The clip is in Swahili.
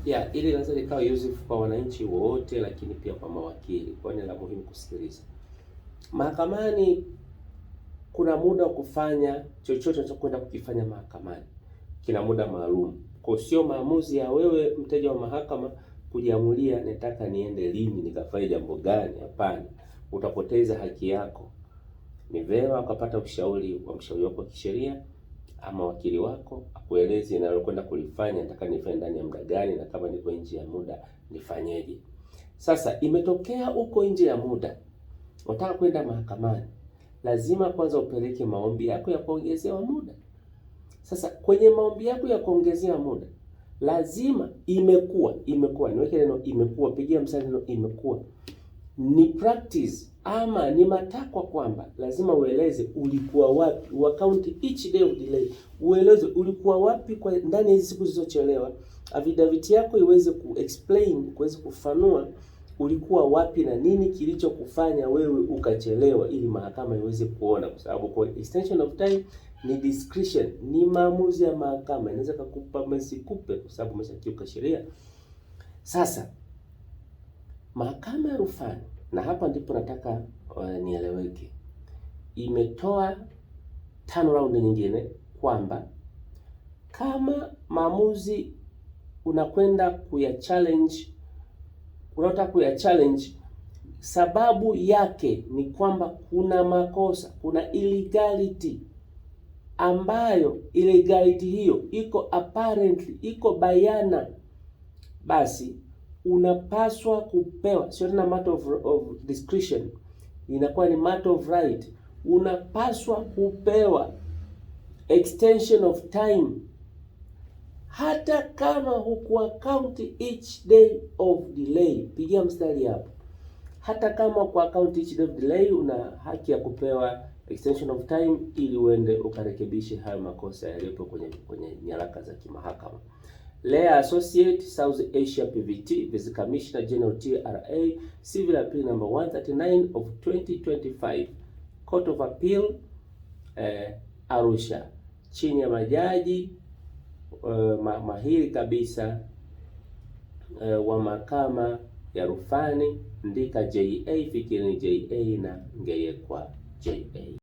Ili inaweza likawa useful kwa wananchi wote, lakini pia kwa mawakili, kwani la muhimu kusikiliza. Mahakamani kuna muda wa kufanya chochote unachokwenda kukifanya mahakamani, kina muda maalum. Kwa sio maamuzi ya wewe mteja wa mahakama kujiamulia nataka niende lini nikafanye jambo gani. Hapana, utapoteza haki yako. Ni vema ukapata ushauri wa mshauri wako wa kisheria ama wakili wako akueleze ninalokwenda kulifanya nataka nifanye ndani ya muda gani, na kama niko nje ya muda nifanyeje. Sasa imetokea uko nje ya muda, unataka kwenda mahakamani, lazima kwanza upeleke maombi yako ya kuongezewa muda. Sasa kwenye maombi yako ya kuongezewa muda, lazima imekuwa niweke neno imekuwa, pigia mstari neno imekuwa, ni practice ama ni matakwa kwamba lazima ueleze ulikuwa wapi, account each day of delay, ueleze ulikuwa wapi kwa ndani ya hizo siku zilizochelewa. Affidavit yako iweze kuweze kufanua ulikuwa wapi na nini kilichokufanya wewe ukachelewa, ili mahakama iweze kuona, kwa sababu kwa extension of time ni discretion, ni maamuzi ya mahakama, inaweza kukupa msikupe kwa sababu umeshakiuka sheria. Sasa mahakama ya rufani, na hapa ndipo nataka nieleweke, imetoa turnaround nyingine kwamba kama maamuzi unakwenda unataka kuyachallenge, sababu yake ni kwamba kuna makosa, kuna illegality ambayo illegality hiyo iko apparently, iko bayana, basi unapaswa kupewa, sio tena matter of discretion, inakuwa ni matter of right. Unapaswa kupewa extension of time, hata kama hukuaccount each day of delay. Pigia mstari hapo, hata kama kwa account each day of delay, una haki ya kupewa extension of time ili uende ukarekebishe hayo makosa yaliyopo kwenye nyaraka za kimahakama. Lea Associate South Asia PVT Vice Commissioner General TRA Civil Appeal number 139 of 2025 Court of Appeal Arusha, chini ya majaji mahiri kabisa wa mahakama ya rufani Ndika JA, Fikirini JA na Ngeyekwa JA.